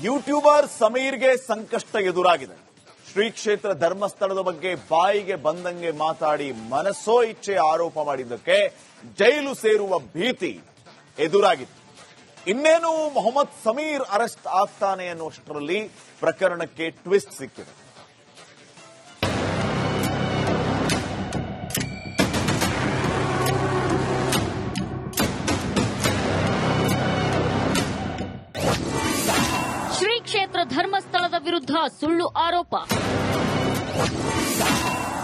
YouTuber ಸಮೀರ್ಗೆ ಸಂಕಷ್ಟ ಎದುರಾಗಿದೆ. ಶ್ರೀ ಕ್ಷೇತ್ರ ಧರ್ಮಸ್ಥಳದ ಬಗ್ಗೆ ಬಾಯಿಗೆ ಬಂದಂಗೆ ಮಾತಾಡಿ ಮನಸೋ ಇಚ್ಛೆ ಆರೋಪ ಮಾಡಿದ್ದಕ್ಕೆ ಜೈಲು ಸೇರುವ ಭೀತಿ ಎದುರಾಗಿದೆ. ಇನ್ನೇನು ಮೊಹಮ್ಮದ್ ಸಮೀರ್ ಅರೆಸ್ಟ್ ಆಗ್ತಾನೆ ಅನ್ನುವಷ್ಟರಲ್ಲಿ ಪ್ರಕರಣಕ್ಕೆ ಟ್ವಿಸ್ಟ್ ಸಿಕ್ಕಿದೆ. ಶ್ರೀ ಕ್ಷೇತ್ರ ಧರ್ಮಸ್ಥಳದ ವಿರುದ್ಧ ಸುಳ್ಳು ಆರೋಪ.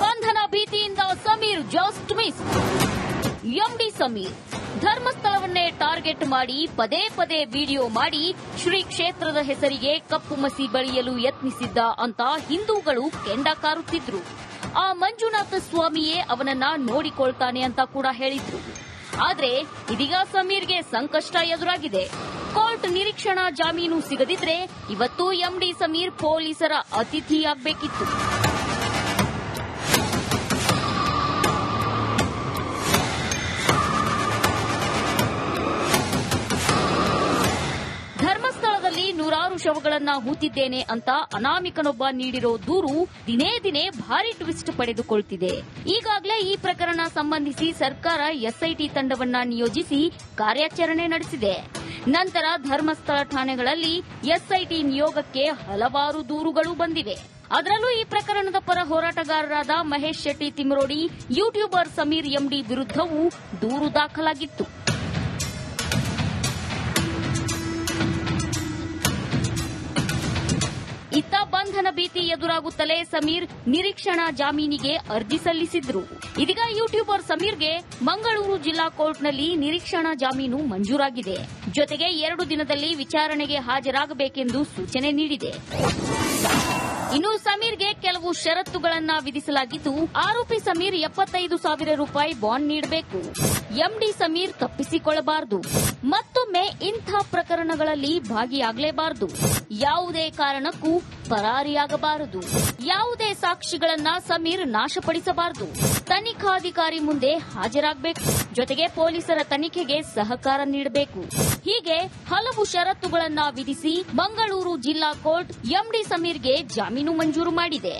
ಬಂಧನ ಭೀತಿಯಿಂದ Sameer just miss. MD Sameer ಧರ್ಮಸ್ಥಳವನ್ನೇ ಟಾರ್ಗೆಟ್ ಮಾಡಿ ಪದೇ ಪದೇ ವಿಡಿಯೋ ಮಾಡಿ ಶ್ರೀ ಕ್ಷೇತ್ರದ ಹೆಸರಿಗೆ ಕಪ್ಪು ಮಸಿ ಬಳಿಯಲು ಯತ್ನಿಸಿದ್ದ ಅಂತ ಹಿಂದೂಗಳು ಕೆಂಡ ಕಾರುತ್ತಿದ್ರು. ಆ ಮಂಜುನಾಥ ಸ್ವಾಮಿಯೇ ಅವನನ್ನ ನೋಡಿಕೊಳ್ತಾನೆ ಅಂತ ಕೂಡ ಹೇಳಿದ್ರು. ಆದ್ರೆ ಇದೀಗ ಸಮೀರ್ಗೆ ಸಂಕಷ್ಟ ಎದುರಾಗಿದೆ. ಕೋರ್ಟ್ ನಿರೀಕ್ಷಣಾ ಜಾಮೀನು ಸಿಗದಿದ್ರೆ ಇವತ್ತು ಎಂಡಿ ಸಮೀರ್ ಪೊಲೀಸರ ಅತಿಥಿಯಾಗಬೇಕಿತ್ತು. ಧರ್ಮಸ್ಥಳದಲ್ಲಿ ನೂರಾರು ಶವಗಳನ್ನ ಹೂತಿದ್ದೇನೆ ಅಂತ ಅನಾಮಿಕನೊಬ್ಬ ನೀಡಿರೋ ದೂರು ದಿನೇ ದಿನೇ ಭಾರಿ ಟ್ವಿಸ್ಟ್ ಪಡೆದುಕೊಳ್ತಿದೆ. ಈಗಾಗಲೇ ಈ ಪ್ರಕರಣ ಸಂಬಂಧಿಸಿ ಸರ್ಕಾರ ಎಸ್ಐಟಿ ತಂಡವನ್ನ ನಿಯೋಜಿಸಿ ಕಾರ್ಯಾಚರಣೆ ನಡೆಸಿದೆ. ನಂತರ ಧರ್ಮಸ್ಥಳ ಠಾಣೆಗಳಲ್ಲಿ ಎಸ್ಐಟಿ ನಿಯೋಗಕ್ಕೆ ಹಲವಾರು ದೂರುಗಳು ಬಂದಿವೆ. ಅದರಲ್ಲೂ ಈ ಪ್ರಕರಣದ ಪರ ಹೋರಾಟಗಾರರಾದ ಮಹೇಶ್ ಶೆಟ್ಟಿ ತಿಮ್ರೋಡಿ, ಯೂಟ್ಯೂಬರ್ ಸಮೀರ್ ಎಂಡಿ ವಿರುದ್ಧವೂ ದೂರು ದಾಖಲಾಗಿತ್ತು. ಇತ್ತ ಬಂಧನ ಭೀತಿ ಎದುರಾಗುತ್ತಲೇ ಸಮೀರ್ ನಿರೀಕ್ಷಣಾ ಜಾಮೀನಿಗೆ ಅರ್ಜಿ ಸಲ್ಲಿಸಿದ್ರು. ಇದೀಗ ಯೂಟ್ಯೂಬರ್ ಸಮೀರ್ಗೆ ಮಂಗಳೂರು ಜಿಲ್ಲಾ ಕೋರ್ಟ್ನಲ್ಲಿ ನಿರೀಕ್ಷಣಾ ಜಾಮೀನು ಮಂಜೂರಾಗಿದೆ. ಜೊತೆಗೆ 2 ದಿನದಲ್ಲಿ ವಿಚಾರಣೆಗೆ ಹಾಜರಾಗಬೇಕೆಂದು ಸೂಚನೆ ನೀಡಿದೆ. ಇನ್ನು ಸಮೀರ್ಗೆ ಕೆಲವು ಷರತ್ತುಗಳನ್ನ ವಿಧಿಸಲಾಗಿದ್ದು, ಆರೋಪಿ ಸಮೀರ್ 75,000 ರೂಪಾಯಿ ಬಾಂಡ್ ನೀಡಬೇಕು. ಎಂಡಿ ಸಮೀರ್ ತಪ್ಪಿಸಿಕೊಳ್ಳಬಾರದು. ಮತ್ತೊಮ್ಮೆ ಇಂಥ ಪ್ರಕರಣಗಳಲ್ಲಿ ಭಾಗಿಯಾಗಲೇಬಾರದು. ಯಾವುದೇ ಕಾರಣಕ್ಕೂ ಪರಾರಿಯಾಗಬಾರದು. ಯಾವುದೇ ಸಾಕ್ಷಿಗಳನ್ನ ಸಮೀರ್ ನಾಶಪಡಿಸಬಾರದು. ತನಿಖಾಧಿಕಾರಿ ಮುಂದೆ ಹಾಜರಾಗಬೇಕು. ಜೊತೆಗೆ ಪೊಲೀಸರ ತನಿಖೆಗೆ ಸಹಕಾರ ನೀಡಬೇಕು. ಹೀಗೆ ಹಲವು ಷರತ್ತುಗಳನ್ನ ವಿಧಿಸಿ ಮಂಗಳೂರು ಜಿಲ್ಲಾ ಕೋರ್ಟ್ ಎಂಡಿ ಸಮೀರ್ಗೆ ಜಾಮೀನು ಮಂಜೂರು ಮಾಡಿದೆ.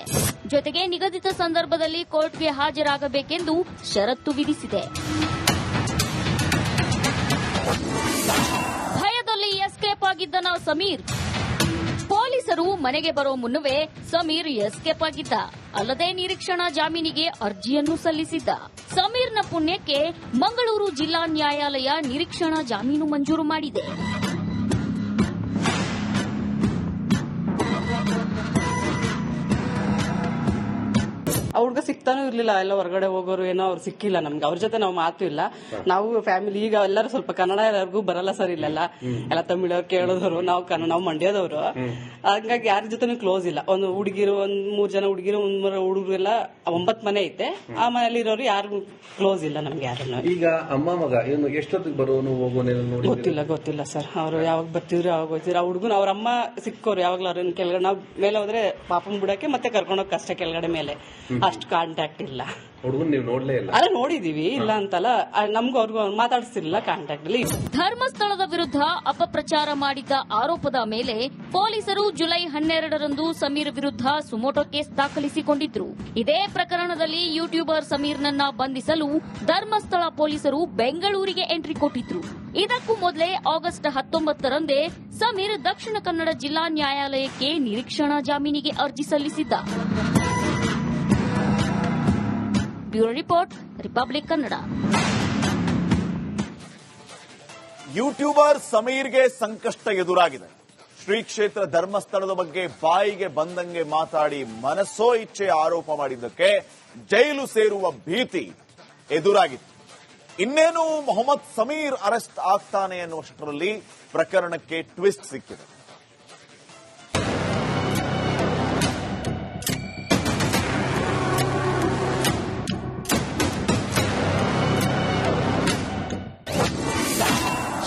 ಜೊತೆಗೆ ನಿಗದಿತ ಸಂದರ್ಭದಲ್ಲಿ ಕೋರ್ಟ್ಗೆ ಹಾಜರಾಗಬೇಕೆಂದು ಷರತ್ತು ವಿಧಿಸಿದೆ. ಭಯದಲ್ಲಿ ಎಸ್ಕೇಪ್ ಆಗಿದ್ದನ ಸಮೀರ್. ಪೊಲೀಸರು ಮನೆಗೆ ಬರೋ ಮುನ್ನವೇ ಸಮೀರ್ ಎಸ್ಕೇಪ್ ಆಗಿದ್ದ. ಅಲ್ಲದೆ ನಿರೀಕ್ಷಣಾ ಜಾಮೀನಿಗೆ ಅರ್ಜಿಯನ್ನು ಸಲ್ಲಿಸಿದ್ದ. ಸಮೀರ್ನ ಪುಣ್ಯಕ್ಕೆ ಮಂಗಳೂರು ಜಿಲ್ಲಾ ನ್ಯಾಯಾಲಯ ನಿರೀಕ್ಷಣಾ ಜಾಮೀನು ಮಂಜೂರು ಮಾಡಿದೆ. ಆ ಹುಡುಗ ಸಿಕ್ತಾನೂ ಇರ್ಲಿಲ್ಲ. ಎಲ್ಲ ಹೊರಗಡೆ ಹೋಗೋರು ಏನೋ ಅವ್ರು ಸಿಕ್ಕಿಲ್ಲ ನಮ್ಗೆ. ಅವ್ರ ಜೊತೆ ನಾವು ಮಾತು ಇಲ್ಲ. ನಾವು ಫ್ಯಾಮಿಲಿ ಈಗ ಎಲ್ಲರೂ ಸ್ವಲ್ಪ ಕನ್ನಡ ಎಲ್ಲರಿಗೂ ಬರಲ್ಲ ಸರ್. ಇಲ್ಲೆಲ್ಲ ಎಲ್ಲ ತಮಿಳವ್ರು ಕೇಳೋದವ್ರು, ನಾವು ಮಂಡ್ಯದವರು. ಹಂಗಾಗಿ ಯಾರ ಜೊತೆನೂ ಕ್ಲೋಸ್ ಇಲ್ಲ. ಒಂದು ಹುಡುಗಿರು 3 ಜನ ಹುಡುಗಿರು 3 ಹುಡುಗರು ಎಲ್ಲ 9 ಮನೆ ಐತೆ. ಆ ಮನೇಲಿ ಇರೋರು ಯಾರು ಕ್ಲೋಸ್ ಇಲ್ಲ ನಮ್ಗೆ ಯಾರನ್ನು. ಈಗ ಅಮ್ಮ ಮಗ ಏನು ಎಷ್ಟೊತ್ತಿಗೆ ಬರೋನು ಹೋಗೋನೇನು ಗೊತ್ತಿಲ್ಲ ಸರ್. ಅವ್ರು ಯಾವಾಗ ಬರ್ತಿದ್ರು ಯಾವಾಗ ಹೋಗ್ತಿದ್ರು. ಆ ಹುಡುಗನ ಅವ್ರ ಅಮ್ಮ ಸಿಕ್ಕೋರು ಯಾವಾಗ್ಲೂ ಅವ್ರನ್ನ ಕೆಳಗಡೆ ನಾವು ಮೇಲೆ ಹೋದ್ರೆ ಪಾಪನ್ ಬಿಡಕ್ಕೆ ಮತ್ತೆ ಕರ್ಕೊಂಡೋಗ್ ಕಷ್ಟ ಕೆಳಗಡೆ ಮೇಲೆ ಅಷ್ಟು ಕಾಂಟ್ಯಾಕ್ಟ್ ಇಲ್ಲ. ಹುಡುಗನ್ ನೀವು ನೋಡ್ಲೇ ಇಲ್ಲ? ಅಲ್ಲ ನೋಡಿದೀವಿ, ಇಲ್ಲ ಅಂತಲ್ಲ. ನಮ್ಗೂ ಅವ್ರಿಗೂ ಮಾತಾಡಿಸ್ತಿರ್ಲಿಲ್ಲ ಕಾಂಟ್ಯಾಕ್ಟ್ ಅಲ್ಲಿ. ಧರ್ಮಸ್ಥಳದ ವಿರುದ್ಧ ಅಪಪ್ರಚಾರ ಮಾಡಿದ್ದ ಆರೋಪದ ಮೇಲೆ ಪೊಲೀಸರು ಜುಲೈ 12ರಂದು ಸಮೀರ್ ವಿರುದ್ಧ ಸುಮೋಟೋ ಕೇಸ್ ದಾಖಲಿಸಿಕೊಂಡಿದ್ರು. ಇದೇ ಪ್ರಕರಣದಲ್ಲಿ ಯೂಟ್ಯೂಬರ್ ಸಮೀರ್ನನ್ನ ಬಂಧಿಸಲು ಧರ್ಮಸ್ಥಳ ಪೊಲೀಸರು ಬೆಂಗಳೂರಿಗೆ ಎಂಟ್ರಿ ಕೊಟ್ಟಿದ್ರು. ಇದಕ್ಕೂ ಮೊದಲೇ ಆಗಸ್ಟ್ 19ರಂದೇ ಸಮೀರ್ ದಕ್ಷಿಣ ಕನ್ನಡ ಜಿಲ್ಲಾ ನ್ಯಾಯಾಲಯಕ್ಕೆ ನಿರೀಕ್ಷಣಾ ಜಾಮೀನಿಗೆ ಅರ್ಜಿ ಸಲ್ಲಿಸಿದ್ದ. Bureau report, republic Kannada. YouTuber ಸಮೀರ್ಗೆ ಸಂಕಷ್ಟ ಎದುರಾಗಿದೆ. ಶ್ರೀ ಕ್ಷೇತ್ರ ಧರ್ಮಸ್ಥಳದ ಬಗ್ಗೆ ಬಾಯಿಗೆ ಬಂದಂಗೆ ಮಾತಾಡಿ ಮನಸೋ ಇಚ್ಛೆ ಆರೋಪ ಮಾಡಿದ್ದಕ್ಕೆ ಜೈಲು ಸೇರುವ ಭೀತಿ ಎದುರಾಗಿದೆ. ಇನ್ನೇನು ಮೊಹಮ್ಮದ್ ಸಮೀರ್ ಅರೆಸ್ಟ್ ಆಗ್ತಾನೆ ಅನ್ನುವಷ್ಟರಲ್ಲಿ ಪ್ರಕರಣಕ್ಕೆ ಟ್ವಿಸ್ಟ್ ಸಿಕ್ಕಿದೆ.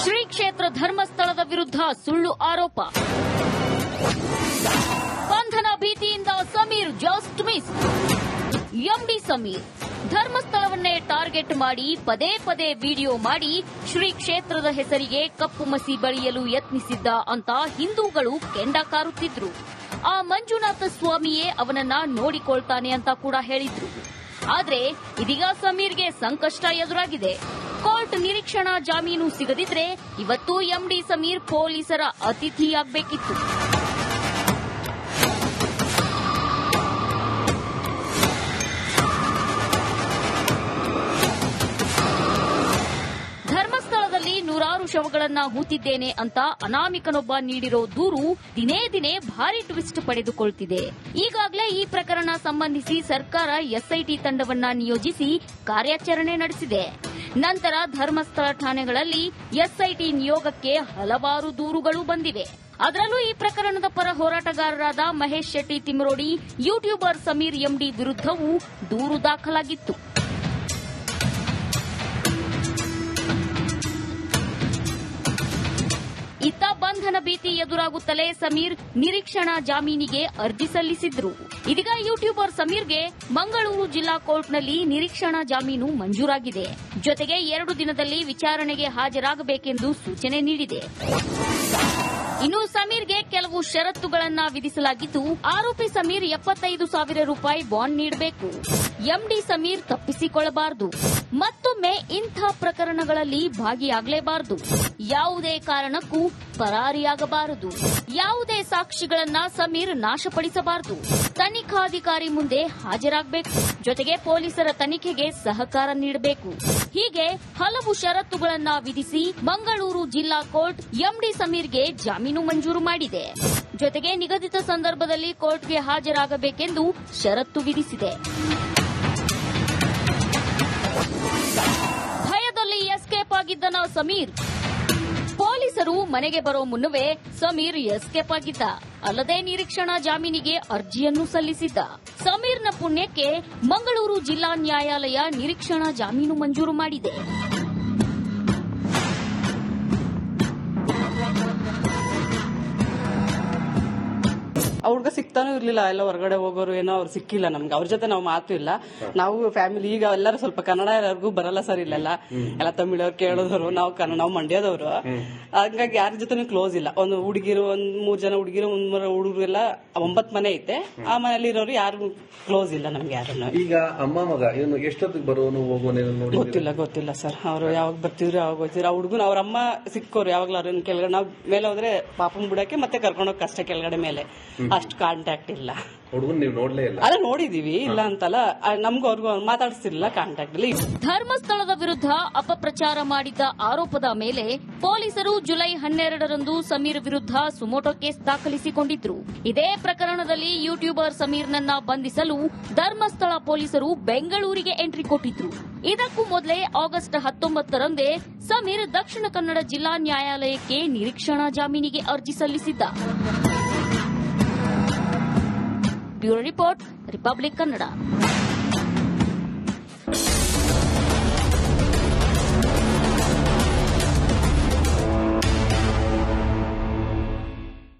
ಶ್ರೀ ಕ್ಷೇತ್ರ ಧರ್ಮಸ್ಥಳದ ವಿರುದ್ಧ ಸುಳ್ಳು ಆರೋಪ. ಬಂಧನ ಭೀತಿಯಿಂದ Sameer just miss. MD Sameer ಧರ್ಮಸ್ಥಳವನ್ನೇ ಟಾರ್ಗೆಟ್ ಮಾಡಿ ಪದೇ ಪದೇ ವಿಡಿಯೋ ಮಾಡಿ ಶ್ರೀ ಕ್ಷೇತ್ರದ ಹೆಸರಿಗೆ ಕಪ್ಪು ಮಸಿ ಬಳಿಯಲು ಯತ್ನಿಸಿದ್ದ ಅಂತ ಹಿಂದೂಗಳು ಕೆಂಡ ಕಾರುತ್ತಿದ್ರು. ಆ ಮಂಜುನಾಥ ಸ್ವಾಮಿಯೇ ಅವನನ್ನ ನೋಡಿಕೊಳ್ತಾನೆ ಅಂತ ಕೂಡ ಹೇಳಿದ್ರು. ಆದ್ರೆ ಇದೀಗ ಸಮೀರ್ಗೆ ಸಂಕಷ್ಟ ಎದುರಾಗಿದೆ. ಕೋರ್ಟ್ ನಿರೀಕ್ಷಣಾ ಜಾಮೀನು ಸಿಗದಿದ್ರೆ ಇವತ್ತು ಎಂಡಿ ಸಮೀರ್ ಪೊಲೀಸರ ಅತಿಥಿಯಾಗಬೇಕಿತ್ತು. ಧರ್ಮಸ್ಥಳದಲ್ಲಿ ನೂರಾರು ಶವಗಳನ್ನ ಹೂತಿದ್ದೇನೆ ಅಂತ ಅನಾಮಿಕನೊಬ್ಬ ನೀಡಿರೋ ದೂರು ದಿನೇ ದಿನೇ ಭಾರಿ ಟ್ವಿಸ್ಟ್ ಪಡೆದುಕೊಳ್ತಿದೆ. ಈಗಾಗಲೇ ಈ ಪ್ರಕರಣ ಸಂಬಂಧಿಸಿ ಸರ್ಕಾರ ಎಸ್ಐಟಿ ತಂಡವನ್ನ ನಿಯೋಜಿಸಿ ಕಾರ್ಯಾಚರಣೆ ನಡೆಸಿದೆ. ನಂತರ ಧರ್ಮಸ್ಥಳ ಠಾಣೆಗಳಲ್ಲಿ ಎಸ್ಐಟಿ ನಿಯೋಗಕ್ಕೆ ಹಲವಾರು ದೂರುಗಳು ಬಂದಿವೆ. ಅದರಲ್ಲೂ ಈ ಪ್ರಕರಣದ ಪರ ಹೋರಾಟಗಾರರಾದ ಮಹೇಶ್ ಶೆಟ್ಟಿ ತಿಮ್ರೋಡಿ, ಯೂಟ್ಯೂಬರ್ ಸಮೀರ್ ಎಂಡಿ ವಿರುದ್ಧವೂ ದೂರು ದಾಖಲಾಗಿತ್ತು. ಇತ್ತ ಬಂಧನ ಭೀತಿ ಎದುರಾಗುತ್ತಲೇ ಸಮೀರ್ ನಿರೀಕ್ಷಣಾ ಜಾಮೀನಿಗೆ ಅರ್ಜಿ ಸಲ್ಲಿಸಿದ್ರು. ಇದೀಗ ಯೂಟ್ಯೂಬರ್ ಸಮೀರ್ಗೆ ಮಂಗಳೂರು ಜಿಲ್ಲಾ ಕೋರ್ಟ್ನಲ್ಲಿ ನಿರೀಕ್ಷಣಾ ಜಾಮೀನು ಮಂಜೂರಾಗಿದೆ. ಜೊತೆಗೆ 2 ದಿನದಲ್ಲಿ ವಿಚಾರಣೆಗೆ ಹಾಜರಾಗಬೇಕೆಂದು ಸೂಚನೆ ನೀಡಿದೆ. ಇನ್ನು ಸಮೀರ್ಗೆ ಕೆಲವು ಷರತ್ತುಗಳನ್ನ ವಿಧಿಸಲಾಗಿದ್ದು, ಆರೋಪಿ ಸಮೀರ್ 75,000 ರೂಪಾಯಿ ಬಾಂಡ್ ನೀಡಬೇಕು, ಎಂಡಿ ಸಮೀರ್ ತಪ್ಪಿಸಿಕೊಳ್ಳಬಾರದು, ಮತ್ತೊಮ್ಮೆ ಇಂಥ ಪ್ರಕರಣಗಳಲ್ಲಿ ಭಾಗಿಯಾಗಲೇಬಾರದು, ಯಾವುದೇ ಕಾರಣಕ್ಕೂ ಪರಾರಿಯಾಗಬಾರದು, ಯಾವುದೇ ಸಾಕ್ಷಿಗಳನ್ನ ಸಮೀರ್ ನಾಶಪಡಿಸಬಾರದು, ತನಿಖಾಧಿಕಾರಿ ಮುಂದೆ ಹಾಜರಾಗಬೇಕು, ಜೊತೆಗೆ ಪೊಲೀಸರ ತನಿಖೆಗೆ ಸಹಕಾರ ನೀಡಬೇಕು. ಹೀಗೆ ಹಲವು ಷರತ್ತುಗಳನ್ನ ವಿಧಿಸಿ ಮಂಗಳೂರು ಜಿಲ್ಲಾ ಕೋರ್ಟ್ ಎಂಡಿ ಸಮೀರ್ಗೆ ಜಾಮೀನು ಮಂಜೂರು ಮಾಡಿದೆ. ಜೊತೆಗೆ ನಿಗದಿತ ಸಂದರ್ಭದಲ್ಲಿ ಕೋರ್ಟ್ಗೆ ಹಾಜರಾಗಬೇಕೆಂದು ಷರತ್ತು ವಿಧಿಸಿದೆ. ಭಯದಲ್ಲಿ ಎಸ್ಕೇಪ್ ಆಗಿದ್ದನ ಸಮೀರ್. ಪೊಲೀಸರು ಮನೆಗೆ ಬರೋ ಮುನ್ನವೇ ಸಮೀರ್ ಎಸ್ಕೇಪ್ ಆಗಿದ್ದ. ಅಲ್ಲದೆ ನಿರೀಕ್ಷಣಾ ಜಾಮೀನಿಗೆ ಅರ್ಜಿಯನ್ನು ಸಲ್ಲಿಸಿದ್ದ. ಸಮೀರ್ನ ಪುಣ್ಯಕ್ಕೆ ಮಂಗಳೂರು ಜಿಲ್ಲಾ ನ್ಯಾಯಾಲಯ ನಿರೀಕ್ಷಣಾ ಜಾಮೀನು ಮಂಜೂರು ಮಾಡಿದೆ. ಹುಡ್ಗ ಸಿಗ್ತಾನೂ ಇರ್ಲಿಲ್ಲ. ಎಲ್ಲ ಹೊರಗಡೆ ಹೋಗೋರು ಏನೋ ಅವ್ರು ಸಿಕ್ಕಿಲ್ಲ ನಮ್ಗೆ. ಅವ್ರ ಜೊತೆ ನಾವು ಮಾತು ಇಲ್ಲ. ನಾವು ಫ್ಯಾಮಿಲಿ ಈಗ ಎಲ್ಲರೂ ಸ್ವಲ್ಪ ಕನ್ನಡ ಯಾರಿಗೂ ಬರಲ್ಲ ಸರ್ ಇಲ್ಲೆಲ್ಲ. ಎಲ್ಲ ತಮಿಳವ್ರು ಕೇಳೋದವರು, ನಾವು ಮಂಡ್ಯದವರು. ಹಂಗಾಗಿ ಯಾರ ಜೊತೆ ಕ್ಲೋಸ್ ಇಲ್ಲ. ಒಂದು ಹುಡುಗಿರು, 3 ಜನ ಹುಡುಗಿರು, 3 ಹುಡುಗರು ಎಲ್ಲ 9 ಮನೆ ಐತೆ. ಆ ಮನೇಲಿ ಇರೋರು ಯಾರು ಕ್ಲೋಸ್ ಇಲ್ಲ ನಮ್ಗೆ ಯಾರನ್ನು. ಈಗ ಅಮ್ಮ ಮಗ ಇವನು ಎಷ್ಟೊತ್ತಿಗೆ ಬರೋನು ಹೋಗೋನೇನು ನೋಡಿ ಗೊತ್ತಿಲ್ಲ ಸರ್. ಅವ್ರು ಯಾವಾಗ ಬರ್ತಿದ್ರು ಯಾವಾಗ ಹೋಗ್ತಿದ್ರು. ಆ ಹುಡುಗನ ಅವ್ರ ಅಮ್ಮ ಸಿಕ್ಕೋರು ಯಾವಾಗ್ಲೂ ಅವ್ರನ್ನ ಕೆಳಗಡೆ ನಾವು ಮೇಲೆ ಹೋದ್ರೆ ಪಾಪನ್ ಬಿಡಕ್ಕೆ ಮತ್ತೆ ಕರ್ಕೊಂಡೋಗಿ ಕಷ್ಟ ಕೆಳಗಡೆ ಮೇಲೆ ಅಷ್ಟು ಕಾಂಟ್ಯಾಕ್ಟ್ ಇಲ್ಲ. ಹುಡುಗನ್ ನೀವು ನೋಡ್ಲೇ ಇಲ್ಲ? ಅಲ್ಲ ನೋಡಿದೀವಿ, ಇಲ್ಲ ಅಂತಲ್ಲ. ನಮ್ಗೂ ಅವ್ರಿಗೂ ಮಾತಾಡಿಸ್ತಿರ್ಲಿಲ್ಲ, ಕಾಂಟ್ಯಾಕ್ಟ್ ಇಲ್ಲ. ಧರ್ಮಸ್ಥಳದ ವಿರುದ್ಧ ಅಪಪ್ರಚಾರ ಮಾಡಿದ್ದ ಆರೋಪದ ಮೇಲೆ ಪೊಲೀಸರು ಜುಲೈ 12ರಂದು ಸಮೀರ್ ವಿರುದ್ಧ ಸುಮೋಟೋ ಕೇಸ್ ದಾಖಲಿಸಿಕೊಂಡಿದ್ರು. ಇದೇ ಪ್ರಕರಣದಲ್ಲಿ ಯೂಟ್ಯೂಬರ್ ಸಮೀರ್ನನ್ನ ಬಂಧಿಸಲು ಧರ್ಮಸ್ಥಳ ಪೊಲೀಸರು ಬೆಂಗಳೂರಿಗೆ ಎಂಟ್ರಿ ಕೊಟ್ಟಿದ್ರು. ಇದಕ್ಕೂ ಮೊದಲೇ ಆಗಸ್ಟ್ 19ರಂದೇ ಸಮೀರ್ ದಕ್ಷಿಣ ಕನ್ನಡ ಜಿಲ್ಲಾ ನ್ಯಾಯಾಲಯಕ್ಕೆ ನಿರೀಕ್ಷಣಾ ಜಾಮೀನಿಗೆ ಅರ್ಜಿ ಸಲ್ಲಿಸಿದ್ದ. Bureau report, republic Kannada.